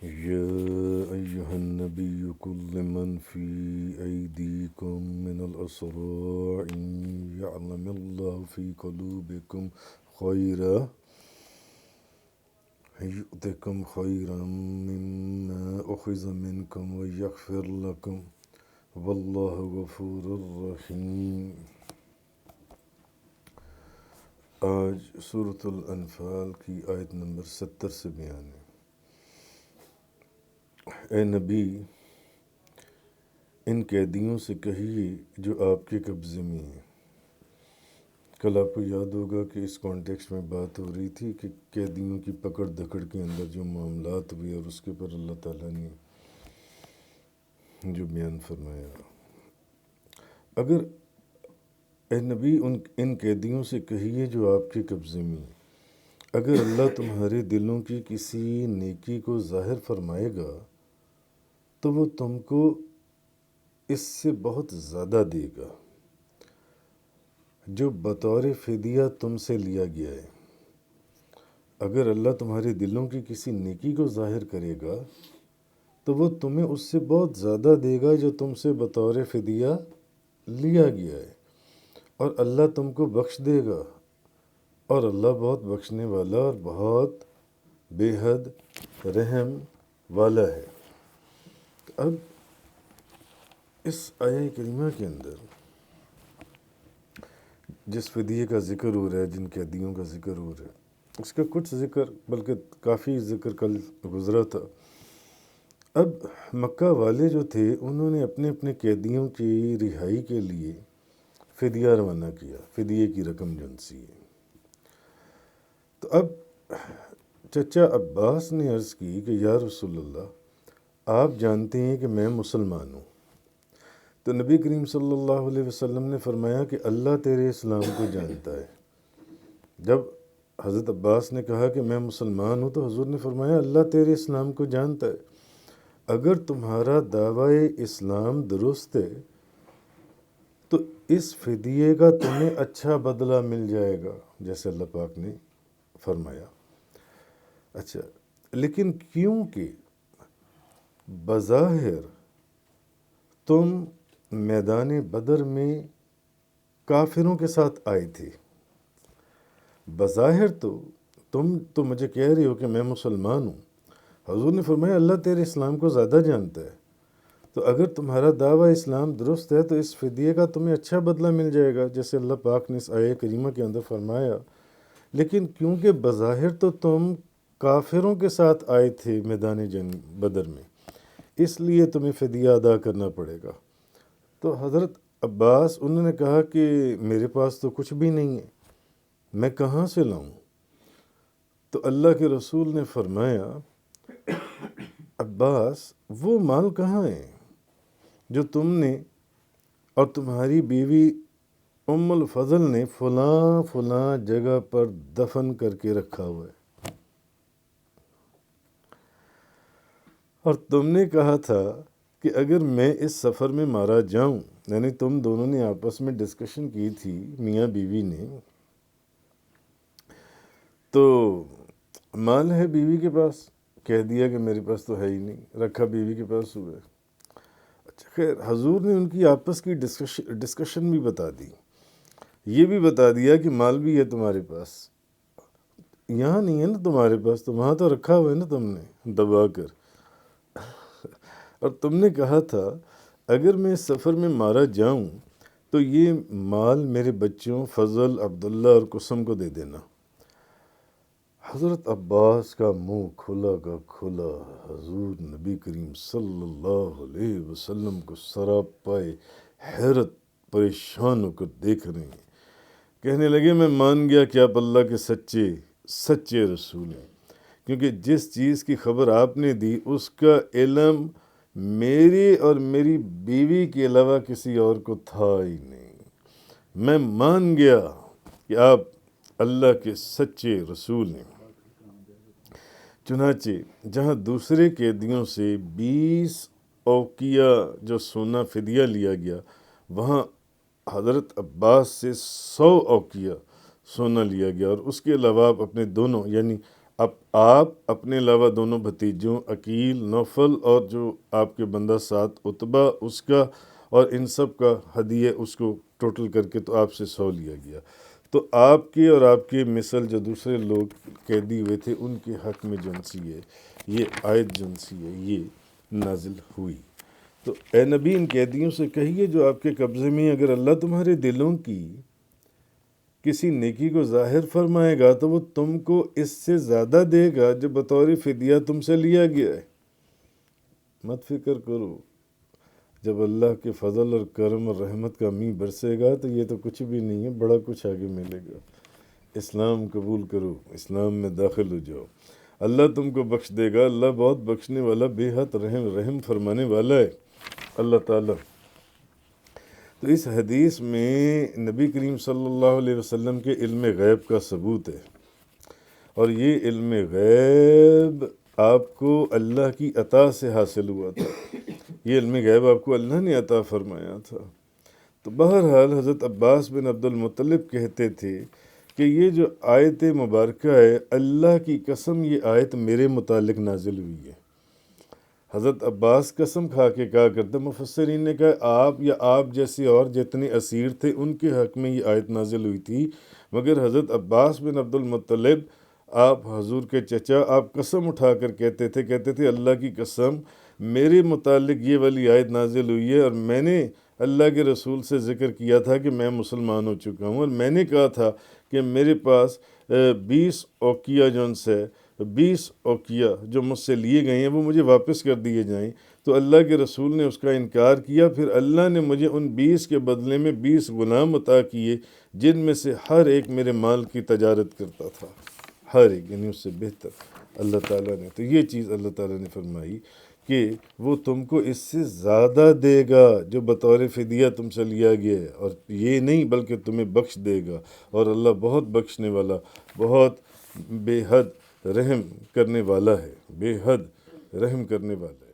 يا أيها النبي قل لمن في أيديكم من الأسرى إن يعلم الله في قلوبكم خيرا يؤتكم خيرا مما أخذ منكم ويغفر لكم والله غفور رحيم۔ آج سورۃ الانفال کی آیت نمبر 70 سے بیان ہے۔ اے نبی، ان قیدیوں سے کہیے جو آپ کے قبضے میں ہیں۔ کل آپ کو یاد ہوگا کہ اس کانٹیکسٹ میں بات ہو رہی تھی کہ قیدیوں کی پکڑ دھکڑ کے اندر جو معاملات ہوئے اور اس کے پر اللہ تعالیٰ نے جو بیان فرمایا۔ اگر اے نبی ان قیدیوں سے کہیے جو آپ کے قبضے میں ہیں، اگر اللہ تمہارے دلوں کی کسی نیکی کو ظاہر فرمائے گا تو وہ تم کو اس سے بہت زیادہ دے گا جو بطور فدیہ تم سے لیا گیا ہے۔ اگر اللہ تمہارے دلوں کی کسی نیکی کو ظاہر کرے گا تو وہ تمہیں اس سے بہت زیادہ دے گا جو تم سے بطور فدیہ لیا گیا ہے، اور اللہ تم کو بخش دے گا، اور اللہ بہت بخشنے والا اور بہت بے حد رحم والا ہے۔ اب اس آیہ کریمہ کے اندر جس فدیے کا ذکر ہو رہا ہے، جن قیدیوں کا ذکر ہو رہا ہے، اس کا کچھ ذکر بلکہ کافی ذکر کل گزرا تھا۔ اب مکہ والے جو تھے انہوں نے اپنے اپنے قیدیوں کی رہائی کے لیے فدیہ روانہ کیا، فدیے کی رقم جنسی ہے۔ تو اب چچا عباس نے عرض کی کہ یا رسول اللہ، آپ جانتے ہیں کہ میں مسلمان ہوں۔ تو نبی کریم صلی اللہ علیہ وسلم نے فرمایا کہ اللہ تیرے اسلام کو جانتا ہے۔ جب حضرت عباس نے کہا کہ میں مسلمان ہوں تو حضور نے فرمایا اللہ تیرے اسلام کو جانتا ہے، اگر تمہارا دعوی اسلام درست ہے تو اس فدیے کا تمہیں اچھا بدلہ مل جائے گا، جیسے اللہ پاک نے فرمایا۔ اچھا، لیکن کیونکہ بظاہر تم میدان بدر میں کافروں کے ساتھ آئے تھے، بظاہر تو تم تو مجھے کہہ رہے ہو کہ میں مسلمان ہوں، حضور نے فرمایا اللہ تیرے اسلام کو زیادہ جانتا ہے، تو اگر تمہارا دعویٰ اسلام درست ہے تو اس فدیے کا تمہیں اچھا بدلہ مل جائے گا، جیسے اللہ پاک نے اس آیہ کریمہ کے اندر فرمایا۔ لیکن کیونکہ بظاہر تو تم کافروں کے ساتھ آئے تھے میدان جنگ بدر میں، اس لیے تمہیں فدیہ ادا کرنا پڑے گا۔ تو حضرت عباس انہوں نے کہا کہ میرے پاس تو کچھ بھی نہیں ہے، میں کہاں سے لاؤں؟ تو اللہ کے رسول نے فرمایا عباس، وہ مال کہاں ہے جو تم نے اور تمہاری بیوی ام الفضل نے فلاں فلاں جگہ پر دفن کر کے رکھا ہوا ہے، اور تم نے کہا تھا کہ اگر میں اس سفر میں مارا جاؤں، یعنی تم دونوں نے آپس میں ڈسکشن کی تھی میاں بیوی نے، تو مال ہے بیوی کے پاس، کہہ دیا کہ میرے پاس تو ہے ہی نہیں، رکھا بیوی کے پاس ہوا ہے۔ اچھا خیر، حضور نے ان کی آپس کی ڈسکشن بھی بتا دی، یہ بھی بتا دیا کہ مال بھی ہے تمہارے پاس، یہاں نہیں ہے نا تمہارے پاس، تو وہاں تو رکھا ہوا ہے نا تم نے دبا کر، اور تم نے کہا تھا اگر میں اس سفر میں مارا جاؤں تو یہ مال میرے بچوں فضل، عبداللہ اور قسم کو دے دینا۔ حضرت عباس کا منہ کھلا کا کھلا حضور نبی کریم صلی اللہ علیہ وسلم کو سراپائے حیرت پریشان ہو کر دیکھ رہے ہیں، کہنے لگے میں مان گیا کہ آپ اللہ کے سچے رسول ہیں، کیونکہ جس چیز کی خبر آپ نے دی اس کا علم میری اور میری بیوی کے علاوہ کسی اور کو تھا ہی نہیں، میں مان گیا کہ آپ اللہ کے سچے رسول ہیں۔ چنانچہ جہاں دوسرے قیدیوں سے 20 اوقیہ جو سونا فدیہ لیا گیا، وہاں حضرت عباس سے 100 اوقیہ سونا لیا گیا، اور اس کے علاوہ آپ اپنے دونوں یعنی اب آپ اپنے علاوہ دونوں بھتیجوں عقیل، نوفل اور جو آپ کے بندہ ساتھ عتبہ اس کا اور ان سب کا ہدیہ اس کو ٹوٹل کر کے تو آپ سے 100 لیا گیا۔ تو آپ کے اور آپ کے مثل جو دوسرے لوگ قیدی ہوئے تھے ان کے حق میں جنسی ہے یہ آیت جنسی ہے یہ نازل ہوئی۔ تو اے نبی ان قیدیوں سے کہیے جو آپ کے قبضے میں، اگر اللہ تمہارے دلوں کی کسی نیکی کو ظاہر فرمائے گا تو وہ تم کو اس سے زیادہ دے گا جو بطور فدیہ تم سے لیا گیا ہے۔ مت فکر کرو، جب اللہ کے فضل اور کرم اور رحمت کا می برسے گا تو یہ تو کچھ بھی نہیں ہے، بڑا کچھ آگے ملے گا۔ اسلام قبول کرو، اسلام میں داخل ہو جاؤ، اللہ تم کو بخش دے گا۔ اللہ بہت بخشنے والا، بے حد رحم فرمانے والا ہے اللہ تعالیٰ۔ تو اس حدیث میں نبی کریم صلی اللہ علیہ وسلم کے علم غیب کا ثبوت ہے، اور یہ علم غیب آپ کو اللہ کی عطا سے حاصل ہوا تھا، یہ علم غیب آپ کو اللہ نے عطا فرمایا تھا۔ تو بہرحال حضرت عباس بن عبد المطلب کہتے تھے کہ یہ جو آیت مبارکہ ہے، اللہ کی قسم یہ آیت میرے متعلق نازل ہوئی ہے۔ حضرت عباس قسم کھا کے کہا کرتے، مفسرین نے کہا آپ یا آپ جیسے اور جتنے اسیر تھے ان کے حق میں یہ آیت نازل ہوئی تھی، مگر حضرت عباس بن عبد المطلب آپ حضور کے چچا، آپ قسم اٹھا کر کہتے تھے اللہ کی قسم میرے متعلق یہ والی آیت نازل ہوئی ہے، اور میں نے اللہ کے رسول سے ذکر کیا تھا کہ میں مسلمان ہو چکا ہوں، اور میں نے کہا تھا کہ میرے پاس 20 اوقیہ جو ان سے 20 اوقیہ جو مجھ سے لیے گئے ہیں وہ مجھے واپس کر دیے جائیں۔ تو اللہ کے رسول نے اس کا انکار کیا، پھر اللہ نے مجھے ان 20 کے بدلے میں 20 غلام عطا کیے، جن میں سے ہر ایک میرے مال کی تجارت کرتا تھا، ہر ایک، یعنی اس سے بہتر اللہ تعالیٰ نے۔ تو یہ چیز اللہ تعالیٰ نے فرمائی کہ وہ تم کو اس سے زیادہ دے گا جو بطور فدیہ تم سے لیا گیا ہے، اور یہ نہیں بلکہ تمہیں بخش دے گا، اور اللہ بہت بخشنے والا، بہت بے حد رحم کرنے والا ہے، بے حد رحم کرنے والا ہے۔